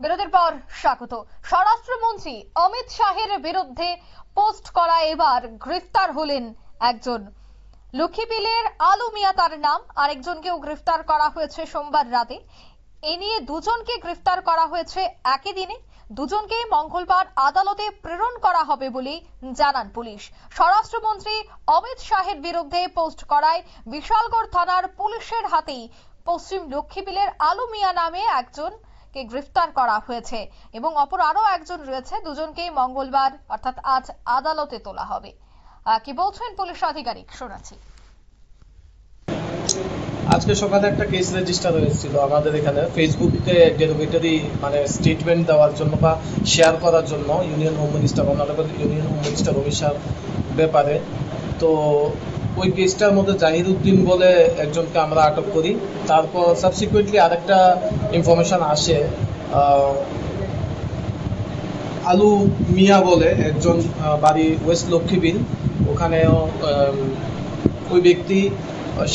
বিরতির পর স্বাগত। স্বরাষ্ট্রমন্ত্রী অমিত শাহের বিরুদ্ধে পোস্ট করা এবার গ্রেফতার হলেন একজন। লক্ষ্মীবিলের আলু মিয়া তার নাম, আরেকজনকেও গ্রেফতার করা হয়েছে সোমবার রাতে। এ নিয়ে দুজনকে গ্রেফতার করা হয়েছে একই দিনে। দুজনকে মঙ্গলবার আদালতে প্রেরণ করা হবে বলে জানান পুলিশ। স্বরাষ্ট্রমন্ত্রী অমিত শাহের বিরুদ্ধে পোস্ট করায় বিশালগড় থানার পুলিশের হাতেই পশ্চিম লক্ষ্মীবিলের আলু মিয়া নামে একজন গ্রেফতার করা হয়েছে এবং অপর আরো একজন রয়েছে। দুজনকেই মঙ্গলবার অর্থাৎ আজ আদালতে তোলা হবে। কি বলছেন পুলিশ আধিকারিক, শোনাচ্ছি। আজকে সকালে একটা কেস রেজিস্টার হয়েছিল আমাদের এখানে ফেসবুকে ডেরোগেটরি স্টেটমেন্ট দেওয়ার জন্য বা শেয়ার করার জন্য ইউনিয়ন হোম মিনিস্টার কর্ণাটকের ইউনিয়ন হোম মিনিস্টার অমিত শাহর ব্যাপারে। তো ওই কেসটার মধ্যে জাহির উদ্দিন বলে একজনকে আমরা আটক করি। তারপর সাবসিকুয়েন্টলি আরেকটা ইনফরমেশন আসে, আলু মিয়া বলে একজন, বাড়ি ওয়েস্ট লক্ষ্মীবিল, ওখানেও ওই ব্যক্তি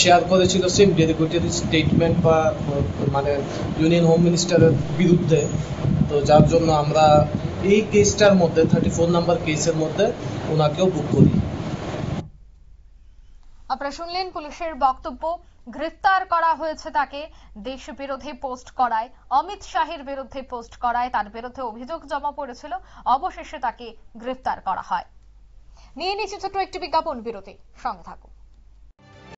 শেয়ার করেছিল সেম ডেরোগেটরি স্টেটমেন্ট বা ইউনিয়ন হোম মিনিস্টারের বিরুদ্ধে। তো যার জন্য আমরা এই কেসটার মধ্যে 34 নম্বর কেসের মধ্যে ওনাকেও বুক করি। আপনারা শুনলেন পুলিশের বক্তব্য। গ্রেফতার করা হয়েছে তাকে দেশ বিরোধী পোস্ট করায়, অমিত শাহের বিরুদ্ধে পোস্ট করায় তার বিরুদ্ধে অভিযোগ জমা পড়েছিল। অবশেষে তাকে গ্রেফতার করা হয়। নিয়ে নিচ্ছে ছোট্ট একটি বিজ্ঞাপন বিরতি, সঙ্গে থাকুন।